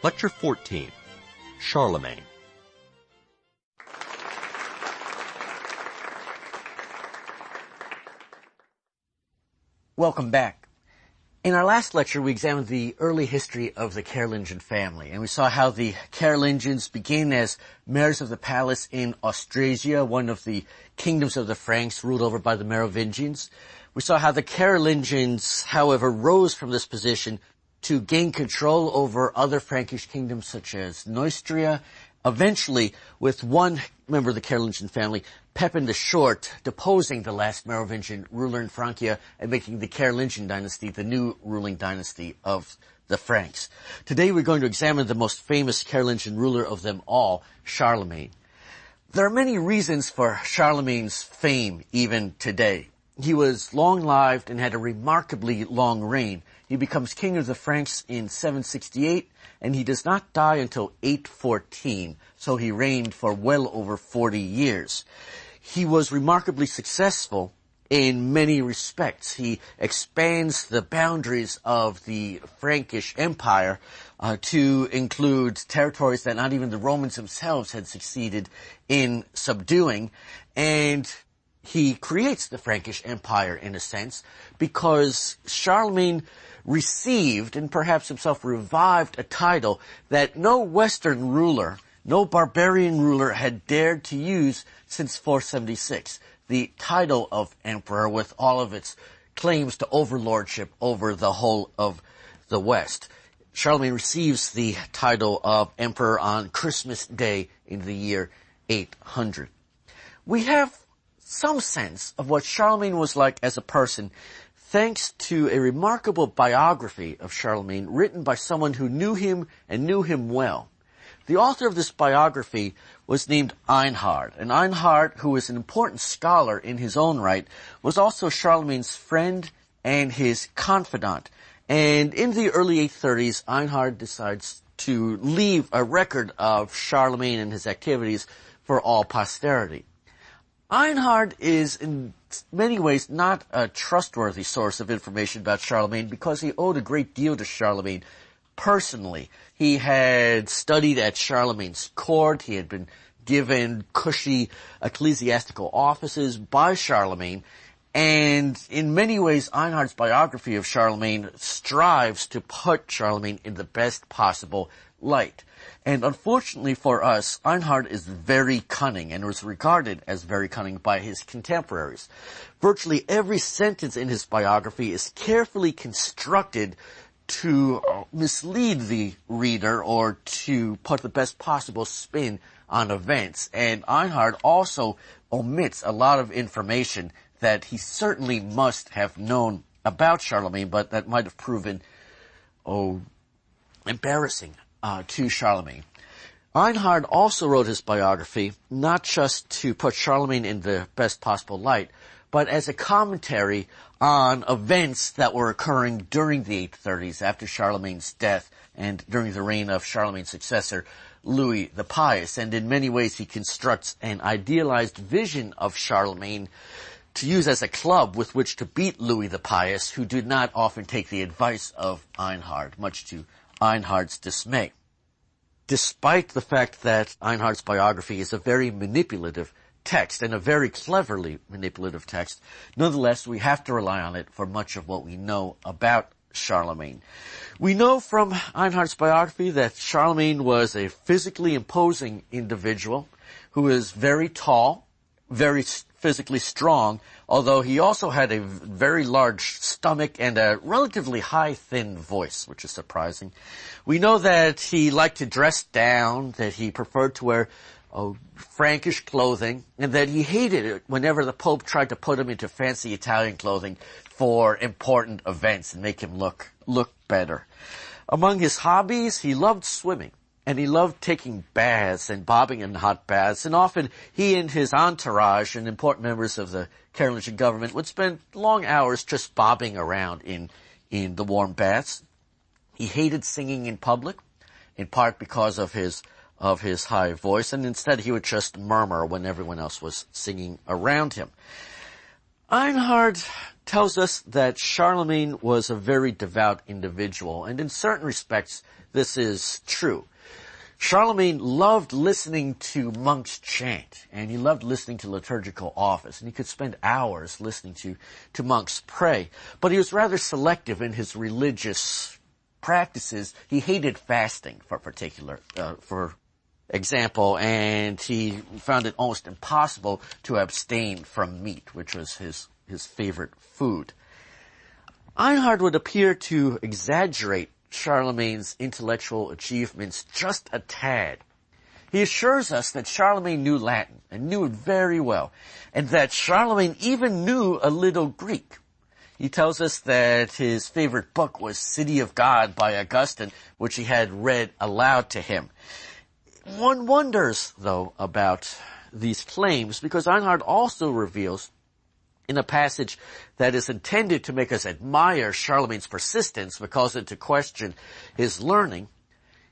Lecture 14, Charlemagne. Welcome back. In our last lecture, we examined the early history of the Carolingian family, and we saw how the Carolingians began as mayors of the palace in Austrasia, one of the kingdoms of the Franks ruled over by the Merovingians. We saw how the Carolingians, however, rose from this position to gain control over other Frankish kingdoms such as Neustria, eventually with one member of the Carolingian family, Pepin the Short, deposing the last Merovingian ruler in Francia and making the Carolingian dynasty the new ruling dynasty of the Franks. Today we're going to examine the most famous Carolingian ruler of them all, Charlemagne. There are many reasons for Charlemagne's fame even today. He was long-lived and had a remarkably long reign. He becomes king of the Franks in 768, and he does not die until 814, so he reigned for well over 40 years. He was remarkably successful in many respects. He expands the boundaries of the Frankish Empire to include territories that not even the Romans themselves had succeeded in subduing, and he creates the Frankish Empire in a sense because Charlemagne received and perhaps himself revived a title that no Western ruler, no barbarian ruler had dared to use since 476, the title of emperor with all of its claims to overlordship over the whole of the West. Charlemagne receives the title of emperor on Christmas Day in the year 800. We have some sense of what Charlemagne was like as a person thanks to a remarkable biography of Charlemagne written by someone who knew him and knew him well. The author of this biography was named Einhard, and Einhard, who was an important scholar in his own right, was also Charlemagne's friend and his confidant. And in the early 830s, Einhard decides to leave a record of Charlemagne and his activities for all posterity. Einhard is in many ways not a trustworthy source of information about Charlemagne because he owed a great deal to Charlemagne personally. He had studied at Charlemagne's court. He had been given cushy ecclesiastical offices by Charlemagne. And in many ways, Einhard's biography of Charlemagne strives to put Charlemagne in the best possible light. And unfortunately for us, Einhard is very cunning and was regarded as very cunning by his contemporaries. Virtually every sentence in his biography is carefully constructed to mislead the reader or to put the best possible spin on events. And Einhard also omits a lot of information that he certainly must have known about Charlemagne, but that might have proven, embarrassing to Charlemagne. Einhard also wrote his biography not just to put Charlemagne in the best possible light, but as a commentary on events that were occurring during the 830s after Charlemagne's death and during the reign of Charlemagne's successor, Louis the Pious. And in many ways he constructs an idealized vision of Charlemagne to use as a club with which to beat Louis the Pious, who did not often take the advice of Einhard, much to Einhard's dismay. Despite the fact that Einhard's biography is a very manipulative text and a very cleverly manipulative text, nonetheless we have to rely on it for much of what we know about Charlemagne. We know from Einhard's biography that Charlemagne was a physically imposing individual who was very tall, very physically strong, although he also had a very large stomach and a relatively high, thin voice, which is surprising. We know that he liked to dress down, that he preferred to wear Frankish clothing, and that he hated it whenever the Pope tried to put him into fancy Italian clothing for important events and make him look better. Among his hobbies, he loved swimming. And he loved taking baths and bobbing in hot baths, and often he and his entourage and important members of the Carolingian government would spend long hours just bobbing around in the warm baths. He hated singing in public, in part because of his high voice, and instead he would just murmur when everyone else was singing around him. Einhard tells us that Charlemagne was a very devout individual, and in certain respects, this is true. Charlemagne loved listening to monks chant, and he loved listening to liturgical office, and he could spend hours listening to monks pray. But he was rather selective in his religious practices. He hated fasting, for example, and he found it almost impossible to abstain from meat, which was his favorite food. Einhard would appear to exaggerate Charlemagne's intellectual achievements just a tad. He assures us that Charlemagne knew Latin, and knew it very well, and that Charlemagne even knew a little Greek. He tells us that his favorite book was City of God by Augustine, which he had read aloud to him. One wonders, though, about these claims, because Einhard also reveals in a passage that is intended to make us admire Charlemagne's persistence but calls into question his learning,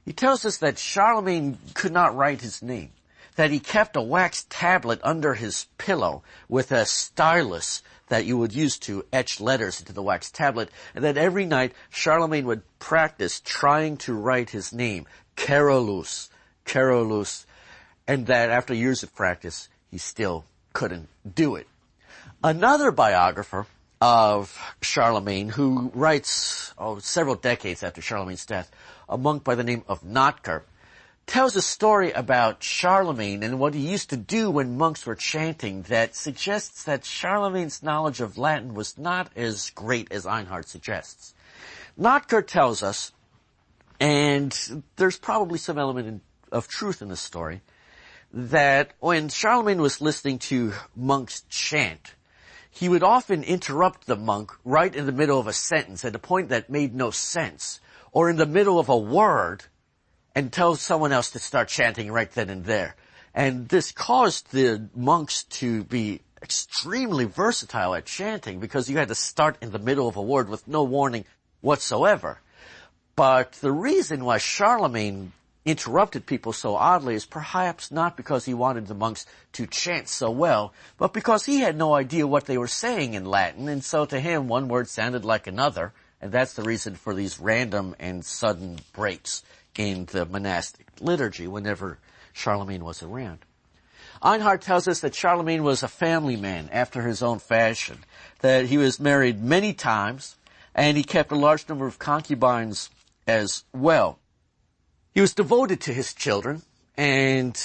he tells us that Charlemagne could not write his name, that he kept a wax tablet under his pillow with a stylus that you would use to etch letters into the wax tablet, and that every night Charlemagne would practice trying to write his name, Carolus, and that after years of practice, he still couldn't do it. Another biographer of Charlemagne, who writes several decades after Charlemagne's death, a monk by the name of Notker, tells a story about Charlemagne and what he used to do when monks were chanting that suggests that Charlemagne's knowledge of Latin was not as great as Einhard suggests. Notker tells us, and there's probably some element of truth in this story, that when Charlemagne was listening to monks chant, he would often interrupt the monk right in the middle of a sentence at a point that made no sense, or in the middle of a word, and tell someone else to start chanting right then and there. And this caused the monks to be extremely versatile at chanting, because you had to start in the middle of a word with no warning whatsoever. But the reason why Charlemagne interrupted people so oddly is perhaps not because he wanted the monks to chant so well, but because he had no idea what they were saying in Latin, and so to him one word sounded like another, and that's the reason for these random and sudden breaks in the monastic liturgy whenever Charlemagne was around. Einhard tells us that Charlemagne was a family man after his own fashion, that he was married many times, and he kept a large number of concubines as well. He was devoted to his children, and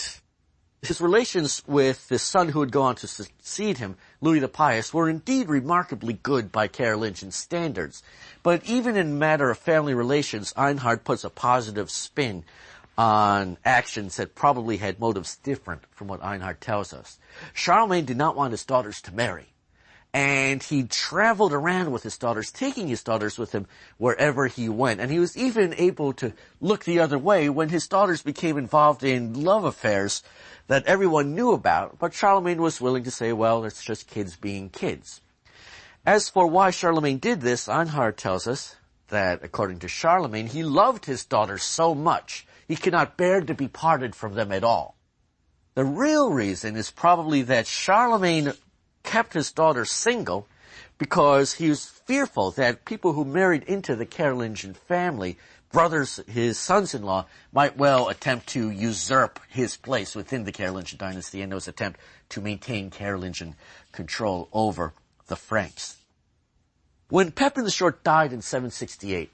his relations with the son who would go on to succeed him, Louis the Pious, were indeed remarkably good by Carolingian standards. But even in matter of family relations, Einhard puts a positive spin on actions that probably had motives different from what Einhard tells us. Charlemagne did not want his daughters to marry, and he traveled around with his daughters, taking his daughters with him wherever he went. And he was even able to look the other way when his daughters became involved in love affairs that everyone knew about, but Charlemagne was willing to say, well, it's just kids being kids. As for why Charlemagne did this, Einhard tells us that, according to Charlemagne, he loved his daughters so much, he could not bear to be parted from them at all. The real reason is probably that Charlemagne kept his daughters single because he was fearful that people who married into the Carolingian family, brothers, his sons-in-law, might well attempt to usurp his place within the Carolingian dynasty in those attempt to maintain Carolingian control over the Franks. When Pepin the Short died in 768,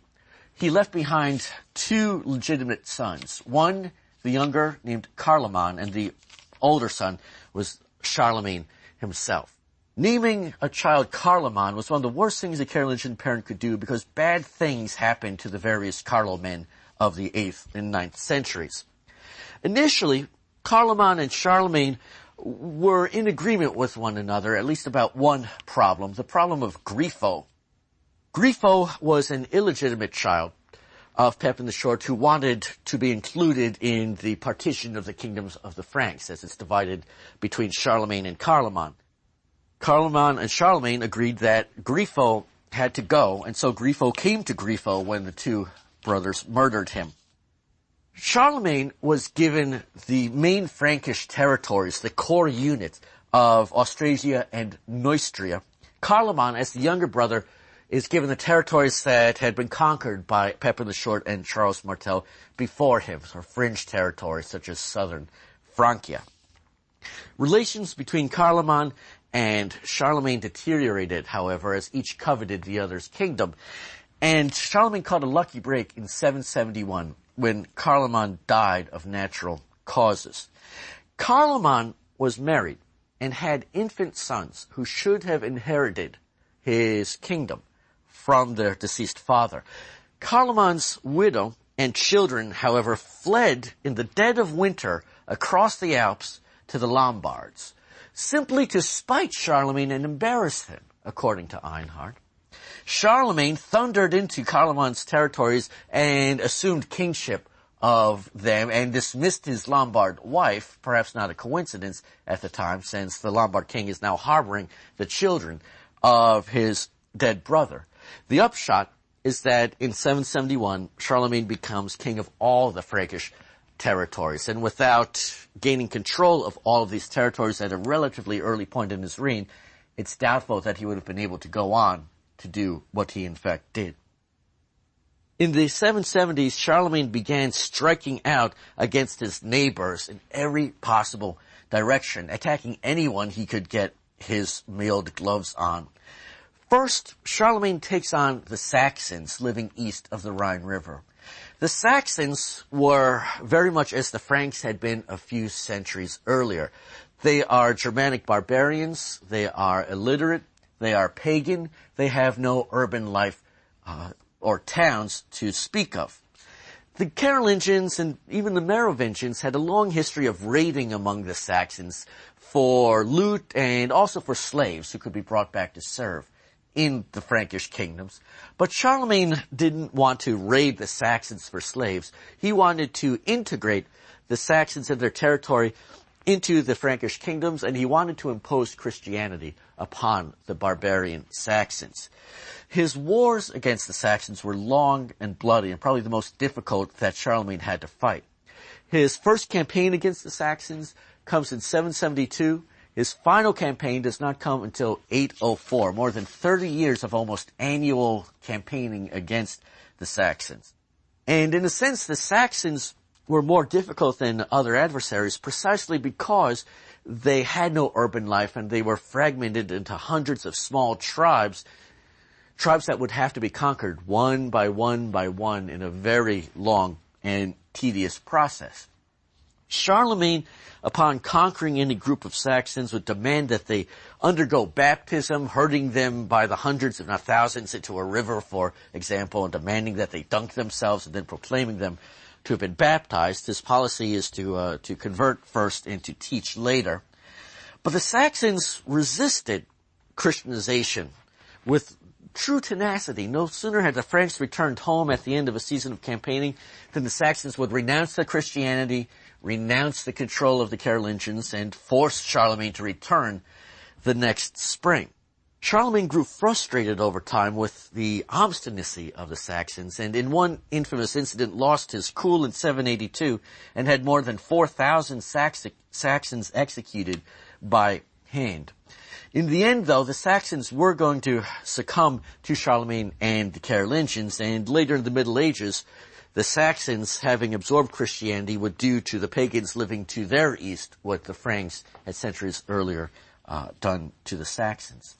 he left behind two legitimate sons. One, the younger, named Charlemagne, and the older son was Charlemagne himself. Naming a child Charlemagne was one of the worst things a Carolingian parent could do, because bad things happened to the various Carlomen of the 8th and 9th centuries. Initially, Charlemagne and Charlemagne were in agreement with one another, at least about one problem, the problem of Grifo. Grifo was an illegitimate child of Pepin the Short who wanted to be included in the partition of the kingdoms of the Franks, as it's divided between Charlemagne and Carloman. Carloman and Charlemagne agreed that Grifo had to go, and so Grifo came to Grifo when the two brothers murdered him. Charlemagne was given the main Frankish territories, the core unit of Austrasia and Neustria, Carloman, as the younger brother, is given the territories that had been conquered by Pepin the Short and Charles Martel before him, or fringe territories such as southern Francia. Relations between Carloman and Charlemagne deteriorated, however, as each coveted the other's kingdom. And Charlemagne caught a lucky break in 771 when Carloman died of natural causes. Carloman was married and had infant sons who should have inherited his kingdom from their deceased father. Carloman's widow and children, however, fled in the dead of winter across the Alps to the Lombards, simply to spite Charlemagne and embarrass him, according to Einhard. Charlemagne thundered into Carloman's territories and assumed kingship of them and dismissed his Lombard wife, perhaps not a coincidence at the time, since the Lombard king is now harboring the children of his dead brother. The upshot is that in 771, Charlemagne becomes king of all the Frankish territories, and without gaining control of all of these territories at a relatively early point in his reign, it's doubtful that he would have been able to go on to do what he in fact did. In the 770s, Charlemagne began striking out against his neighbors in every possible direction, attacking anyone he could get his mailed gloves on. First, Charlemagne takes on the Saxons living east of the Rhine River. The Saxons were very much as the Franks had been a few centuries earlier. They are Germanic barbarians, they are illiterate, they are pagan, they have no urban life or towns to speak of. The Carolingians and even the Merovingians had a long history of raiding among the Saxons for loot and also for slaves who could be brought back to serve in the Frankish kingdoms. But Charlemagne didn't want to raid the Saxons for slaves. He wanted to integrate the Saxons and their territory into the Frankish kingdoms, and he wanted to impose Christianity upon the barbarian Saxons. His wars against the Saxons were long and bloody, and probably the most difficult that Charlemagne had to fight. His first campaign against the Saxons comes in 772. His final campaign does not come until 804, more than 30 years of almost annual campaigning against the Saxons. And in a sense, the Saxons were more difficult than other adversaries precisely because they had no urban life and they were fragmented into hundreds of small tribes that would have to be conquered one by one by one in a very long and tedious process. Charlemagne, upon conquering any group of Saxons, would demand that they undergo baptism, herding them by the hundreds, if not thousands, into a river, for example, and demanding that they dunk themselves and then proclaiming them to have been baptized. His policy is to convert first and to teach later. But the Saxons resisted Christianization with true tenacity. No sooner had the Franks returned home at the end of a season of campaigning than the Saxons would renounce their Christianity, renounce the control of the Carolingians, and force Charlemagne to return the next spring. Charlemagne grew frustrated over time with the obstinacy of the Saxons, and in one infamous incident lost his cool in 782 and had more than 4,000 Saxons executed by hand. In the end, though, the Saxons were going to succumb to Charlemagne and the Carolingians, and later in the Middle Ages, the Saxons, having absorbed Christianity, would do to the pagans living to their east what the Franks had centuries earlier done to the Saxons.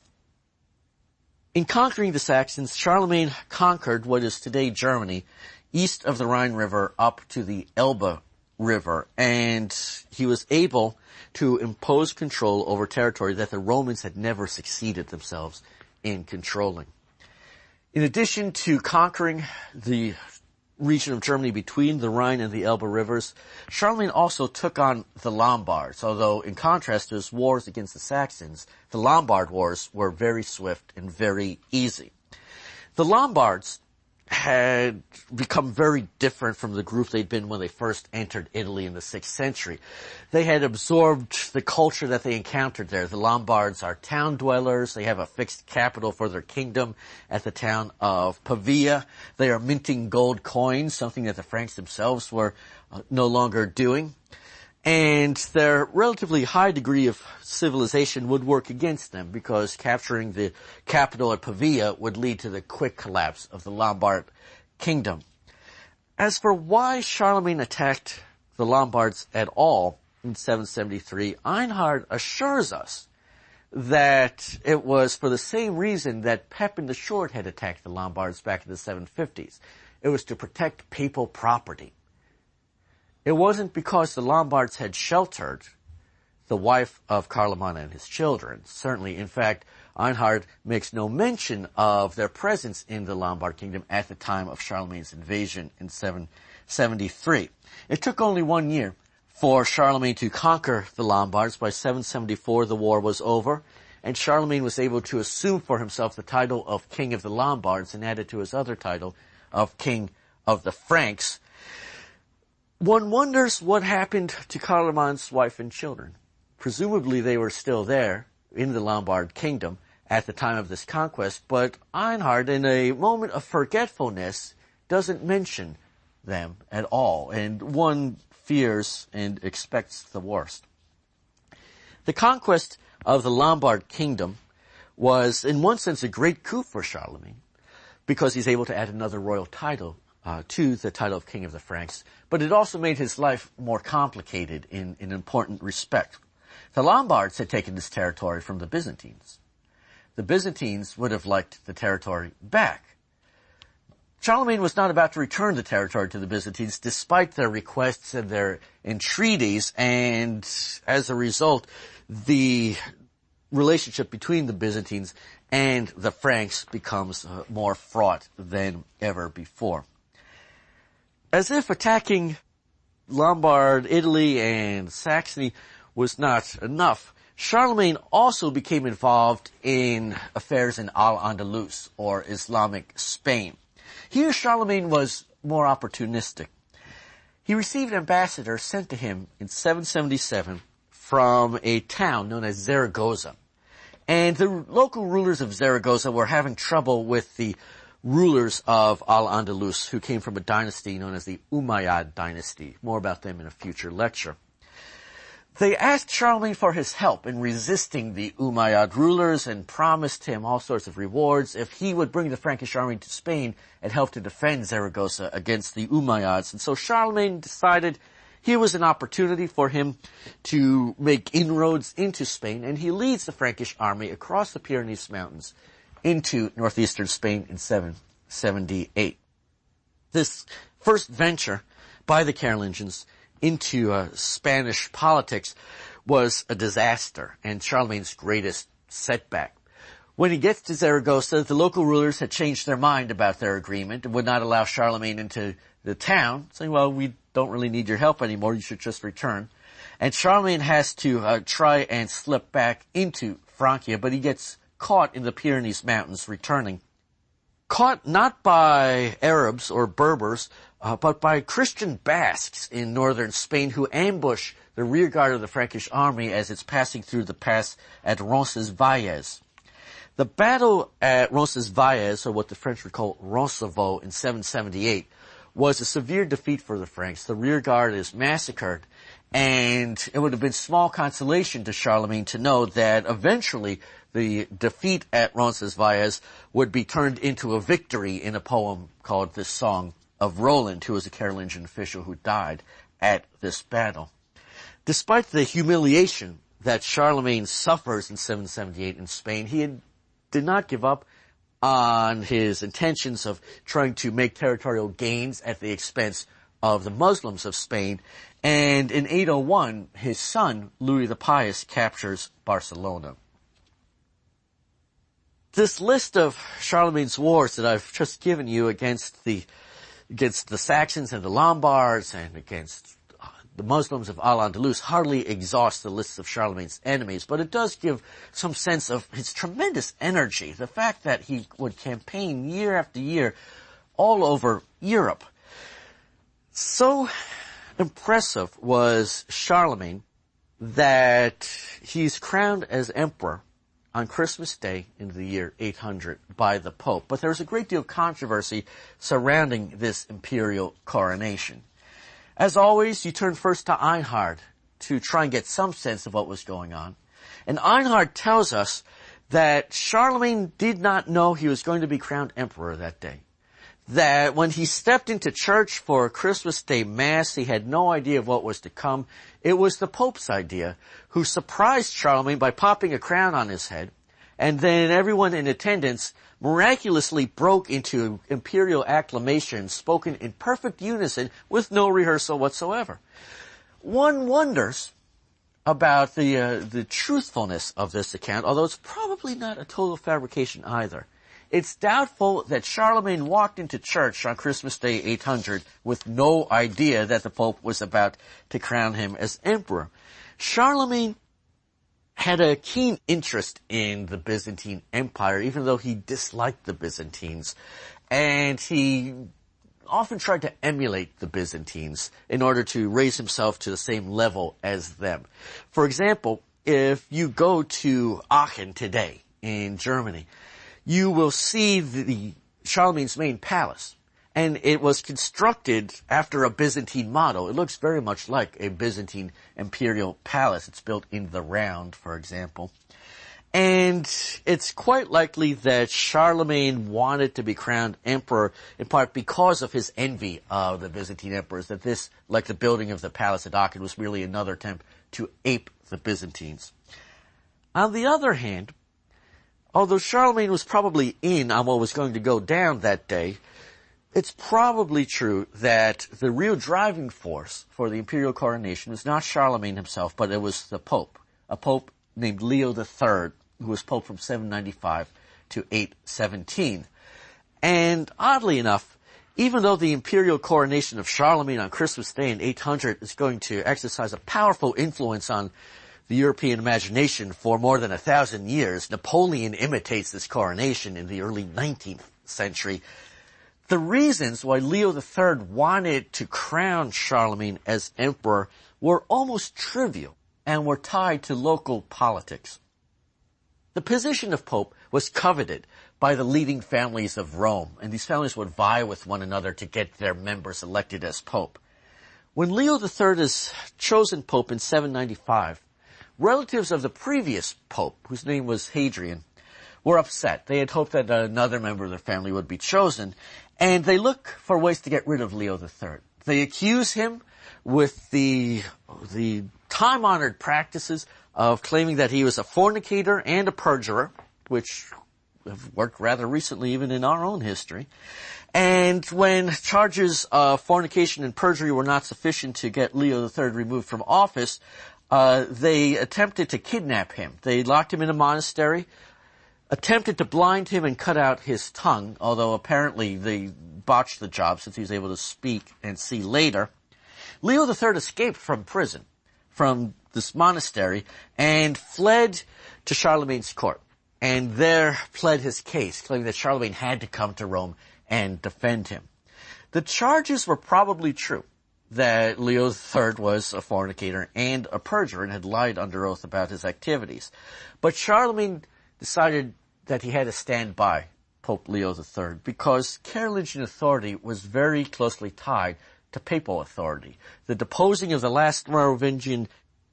In conquering the Saxons, Charlemagne conquered what is today Germany, east of the Rhine River up to the Elbe River, and he was able to impose control over territory that the Romans had never succeeded themselves in controlling. In addition to conquering the region of Germany between the Rhine and the Elbe rivers, Charlemagne also took on the Lombards, although in contrast to his wars against the Saxons, the Lombard wars were very swift and very easy. The Lombards had become very different from the group they'd been when they first entered Italy in the 6th century. They had absorbed the culture that they encountered there. The Lombards are town dwellers. They have a fixed capital for their kingdom at the town of Pavia. They are minting gold coins, something that the Franks themselves were no longer doing. And their relatively high degree of civilization would work against them because capturing the capital at Pavia would lead to the quick collapse of the Lombard kingdom. As for why Charlemagne attacked the Lombards at all in 773, Einhard assures us that it was for the same reason that Pepin the Short had attacked the Lombards back in the 750s. It was to protect papal property. It wasn't because the Lombards had sheltered the wife of Charlemagne and his children. Certainly, in fact, Einhard makes no mention of their presence in the Lombard kingdom at the time of Charlemagne's invasion in 773. It took only 1 year for Charlemagne to conquer the Lombards. By 774, the war was over, and Charlemagne was able to assume for himself the title of King of the Lombards and add it to his other title of King of the Franks. One wonders what happened to Charlemagne's wife and children. Presumably they were still there in the Lombard kingdom at the time of this conquest, but Einhard, in a moment of forgetfulness, doesn't mention them at all, and one fears and expects the worst. The conquest of the Lombard kingdom was, in one sense, a great coup for Charlemagne, because he's able to add another royal title to the title of King of the Franks, but it also made his life more complicated in an important respect. The Lombards had taken this territory from the Byzantines. The Byzantines would have liked the territory back. Charlemagne was not about to return the territory to the Byzantines despite their requests and their entreaties, and as a result, the relationship between the Byzantines and the Franks becomes more fraught than ever before. As if attacking Lombard, Italy, and Saxony was not enough, Charlemagne also became involved in affairs in Al-Andalus, or Islamic Spain. Here Charlemagne was more opportunistic. He received ambassadors sent to him in 777 from a town known as Zaragoza. And the local rulers of Zaragoza were having trouble with the rulers of Al-Andalus, who came from a dynasty known as the Umayyad dynasty. More about them in a future lecture. They asked Charlemagne for his help in resisting the Umayyad rulers and promised him all sorts of rewards if he would bring the Frankish army to Spain and help to defend Zaragoza against the Umayyads. And so Charlemagne decided here was an opportunity for him to make inroads into Spain, and he leads the Frankish army across the Pyrenees Mountains into northeastern Spain in 778. This first venture by the Carolingians into Spanish politics was a disaster and Charlemagne's greatest setback. When he gets to Zaragoza, the local rulers had changed their mind about their agreement and would not allow Charlemagne into the town, saying, well, we don't really need your help anymore, you should just return. And Charlemagne has to try and slip back into Francia, but he gets caught in the Pyrenees Mountains returning. Caught not by Arabs or Berbers, but by Christian Basques in northern Spain who ambush the rear guard of the Frankish army as it's passing through the pass at Roncesvalles. The battle at Roncesvalles, or what the French would call Roncesvalles, in 778, was a severe defeat for the Franks. The rear guard is massacred, and it would have been small consolation to Charlemagne to know that eventually the defeat at Roncesvalles would be turned into a victory in a poem called The Song of Roland, who was a Carolingian official who died at this battle. Despite the humiliation that Charlemagne suffers in 778 in Spain, he did not give up on his intentions of trying to make territorial gains at the expense of the Muslims of Spain, and in 801, his son, Louis the Pious, captures Barcelona. This list of Charlemagne's wars that I've just given you against the Saxons and the Lombards and against the Muslims of Al-Andalus hardly exhausts the lists of Charlemagne's enemies, but it does give some sense of his tremendous energy, the fact that he would campaign year after year all over Europe. So impressive was Charlemagne that he's crowned as emperor on Christmas Day in the year 800 by the Pope. But there's a great deal of controversy surrounding this imperial coronation. As always, you turn first to Einhard to try and get some sense of what was going on. And Einhard tells us that Charlemagne did not know he was going to be crowned emperor that day. That when he stepped into church for Christmas Day Mass, he had no idea of what was to come. It was the Pope's idea, who surprised Charlemagne by popping a crown on his head, and then everyone in attendance miraculously broke into imperial acclamations spoken in perfect unison with no rehearsal whatsoever. One wonders about the truthfulness of this account, although it's probably not a total fabrication either. It's doubtful that Charlemagne walked into church on Christmas Day 800 with no idea that the Pope was about to crown him as emperor. Charlemagne had a keen interest in the Byzantine Empire, even though he disliked the Byzantines. And he often tried to emulate the Byzantines in order to raise himself to the same level as them. For example, if you go to Aachen today in Germany, you will see the Charlemagne's main palace. And it was constructed after a Byzantine model. It looks very much like a Byzantine imperial palace. It's built in the round, for example. And it's quite likely that Charlemagne wanted to be crowned emperor in part because of his envy of the Byzantine emperors, that this, like the building of the palace at Aachen, was merely another attempt to ape the Byzantines. On the other hand, although Charlemagne was probably in on what was going to go down that day, it's probably true that the real driving force for the imperial coronation was not Charlemagne himself, but it was the Pope, a Pope named Leo III, who was Pope from 795 to 817. And oddly enough, even though the imperial coronation of Charlemagne on Christmas Day in 800 is going to exercise a powerful influence on the European imagination for more than 1,000 years, Napoleon imitates this coronation in the early 19th century. The reasons why Leo III wanted to crown Charlemagne as emperor were almost trivial and were tied to local politics. The position of Pope was coveted by the leading families of Rome, and these families would vie with one another to get their members elected as Pope. When Leo III is chosen Pope in 795, relatives of the previous Pope, whose name was Hadrian, were upset. They had hoped that another member of their family would be chosen, and they look for ways to get rid of Leo III. They accuse him with the time-honored practices of claiming that he was a fornicator and a perjurer, which have worked rather recently even in our own history. And when charges of fornication and perjury were not sufficient to get Leo III removed from office, they attempted to kidnap him. They locked him in a monastery, attempted to blind him and cut out his tongue, although apparently they botched the job since he was able to speak and see later. Leo III escaped from prison, from this monastery, and fled to Charlemagne's court, and there pled his case, claiming that Charlemagne had to come to Rome and defend him. The charges were probably true, that Leo III was a fornicator and a perjurer and had lied under oath about his activities. But Charlemagne decided that he had to stand by Pope Leo III because Carolingian authority was very closely tied to papal authority. The deposing of the last Merovingian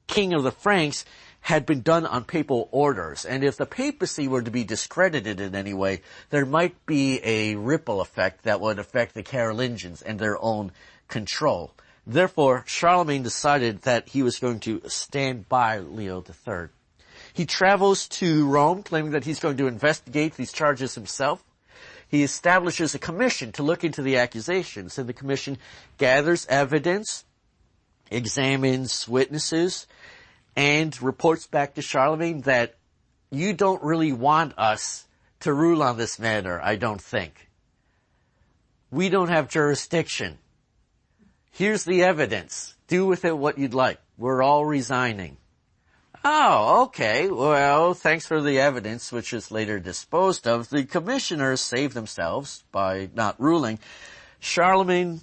king of the Franks had been done on papal orders, and if the papacy were to be discredited in any way, there might be a ripple effect that would affect the Carolingians and their own control. Therefore, Charlemagne decided that he was going to stand by Leo III. He travels to Rome, claiming that he's going to investigate these charges himself. He establishes a commission to look into the accusations, and the commission gathers evidence, examines witnesses, and reports back to Charlemagne that you don't really want us to rule on this matter, I don't think. We don't have jurisdiction. Here's the evidence. Do with it what you'd like. We're all resigning. Oh, okay. Well, thanks for the evidence, which is later disposed of. The commissioners save themselves by not ruling. Charlemagne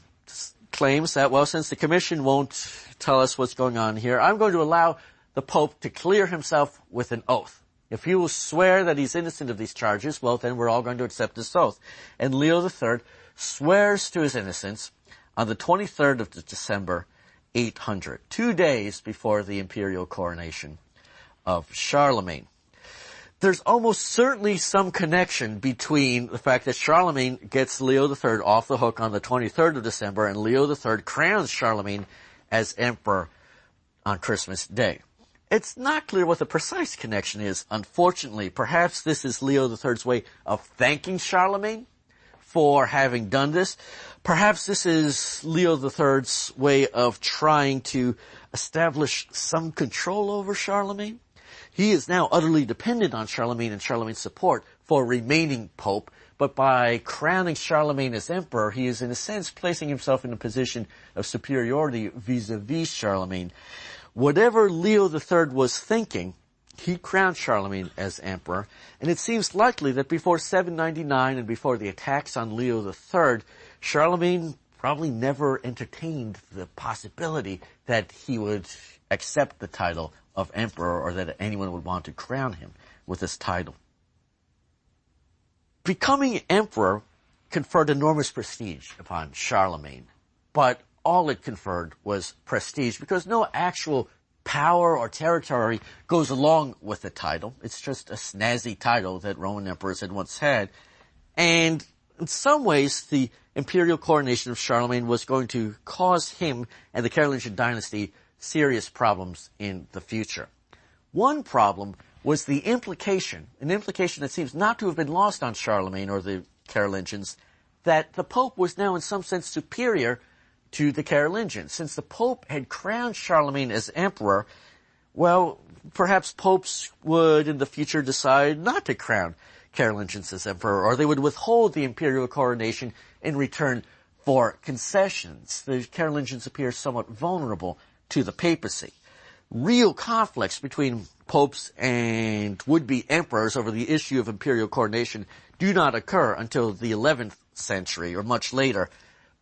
claims that, well, since the commission won't tell us what's going on here, I'm going to allow the Pope to clear himself with an oath. If he will swear that he's innocent of these charges, well, then we're all going to accept this oath. And Leo III swears to his innocence on the 23rd of December, 800, 2 days before the imperial coronation of Charlemagne. There's almost certainly some connection between the fact that Charlemagne gets Leo III off the hook on the 23rd of December and Leo III crowns Charlemagne as emperor on Christmas Day. It's not clear what the precise connection is, unfortunately. Perhaps this is Leo III's way of thanking Charlemagne for having done this. Perhaps this is Leo III's way of trying to establish some control over Charlemagne. He is now utterly dependent on Charlemagne and Charlemagne's support for remaining pope, but by crowning Charlemagne as emperor, he is in a sense placing himself in a position of superiority vis-a-vis Charlemagne. Whatever Leo III was thinking, he crowned Charlemagne as emperor, and it seems likely that before 799 and before the attacks on Leo III, Charlemagne probably never entertained the possibility that he would accept the title of emperor or that anyone would want to crown him with this title. Becoming emperor conferred enormous prestige upon Charlemagne, but all it conferred was prestige because no actual power or territory goes along with the title. It's just a snazzy title that Roman emperors had once had. And in some ways, the imperial coronation of Charlemagne was going to cause him and the Carolingian dynasty serious problems in the future. One problem was the implication, an implication that seems not to have been lost on Charlemagne or the Carolingians, that the Pope was now in some sense superior to the Carolingians. Since the Pope had crowned Charlemagne as emperor, well, perhaps popes would in the future decide not to crown Carolingians as emperor, or they would withhold the imperial coronation in return for concessions. The Carolingians appear somewhat vulnerable to the papacy. Real conflicts between popes and would-be emperors over the issue of imperial coronation do not occur until the 11th century or much later.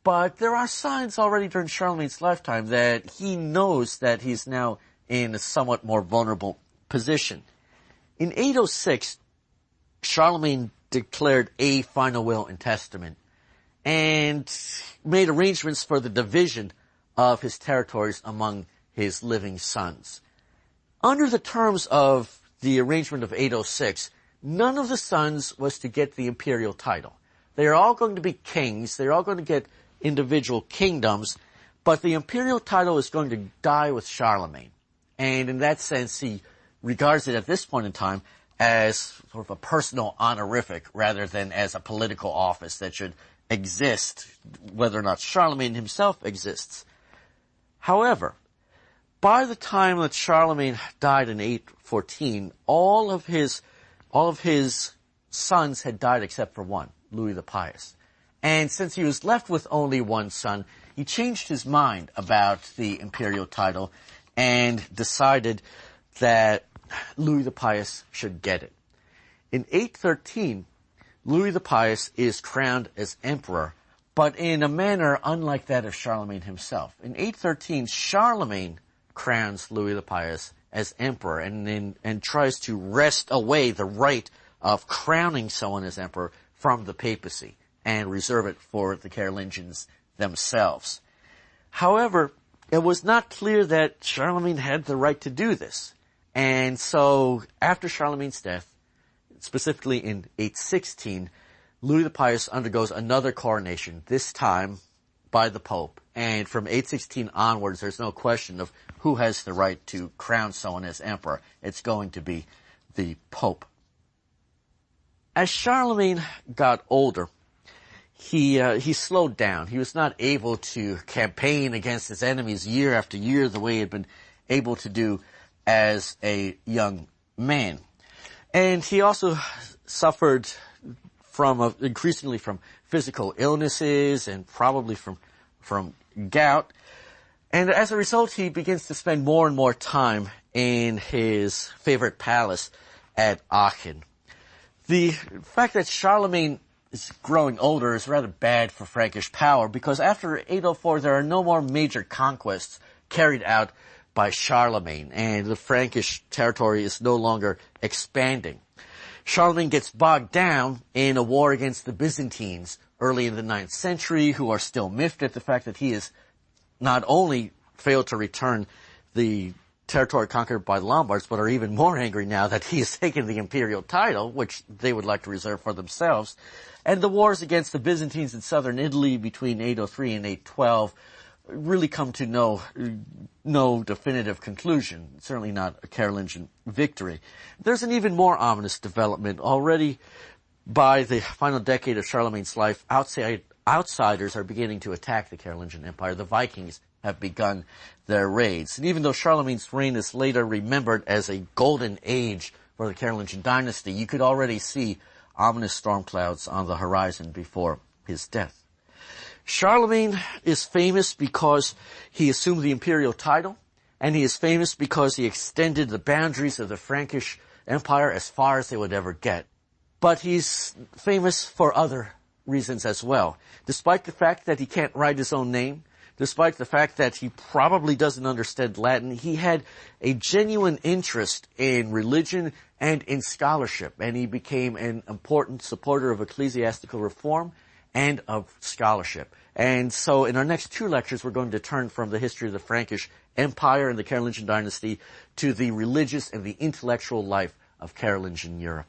But there are signs already during Charlemagne's lifetime that he knows that he's now in a somewhat more vulnerable position. In 806, Charlemagne declared a final will and testament and made arrangements for the division of his territories among his living sons. Under the terms of the arrangement of 806, none of the sons was to get the imperial title. They are all going to be kings. They're all going to get individual kingdoms, but the imperial title is going to die with Charlemagne. And in that sense, he regards it at this point in time as sort of a personal honorific rather than as a political office that should exist, whether or not Charlemagne himself exists. However, by the time that Charlemagne died in 814, all of his sons had died except for one, Louis the Pious. And since he was left with only one son, he changed his mind about the imperial title and decided that Louis the Pious should get it. In 813, Louis the Pious is crowned as emperor, but in a manner unlike that of Charlemagne himself. In 813, Charlemagne crowns Louis the Pious as emperor and tries to wrest away the right of crowning someone as emperor from the papacy and reserve it for the Carolingians themselves. However, it was not clear that Charlemagne had the right to do this. And so, after Charlemagne's death, specifically in 816, Louis the Pious undergoes another coronation, this time by the Pope. And from 816 onwards, there's no question of who has the right to crown someone as emperor. It's going to be the Pope. As Charlemagne got older, he slowed down. He was not able to campaign against his enemies year after year the way he had been able to do as a young man. And he also suffered increasingly from physical illnesses and probably from gout. And as a result, he begins to spend more and more time in his favorite palace at Aachen. The fact that Charlemagne is growing older is rather bad for Frankish power because after 804 there are no more major conquests carried out by Charlemagne and the Frankish territory is no longer expanding. Charlemagne gets bogged down in a war against the Byzantines early in the 9th century who are still miffed at the fact that he is not only failed to return the territory conquered by the Lombards, but are even more angry now that he has taken the imperial title, which they would like to reserve for themselves. And the wars against the Byzantines in southern Italy between 803 and 812 really come to no definitive conclusion, certainly not a Carolingian victory. There's an even more ominous development. Already by the final decade of Charlemagne's life, outsiders are beginning to attack the Carolingian Empire. The Vikings have begun their raids. And even though Charlemagne's reign is later remembered as a golden age for the Carolingian dynasty, you could already see ominous storm clouds on the horizon before his death. Charlemagne is famous because he assumed the imperial title, and he is famous because he extended the boundaries of the Frankish Empire as far as they would ever get. But he's famous for other reasons as well. Despite the fact that he can't write his own name, despite the fact that he probably doesn't understand Latin, he had a genuine interest in religion and in scholarship, and he became an important supporter of ecclesiastical reform and of scholarship. And so in our next two lectures, we're going to turn from the history of the Frankish Empire and the Carolingian dynasty to the religious and the intellectual life of Carolingian Europe.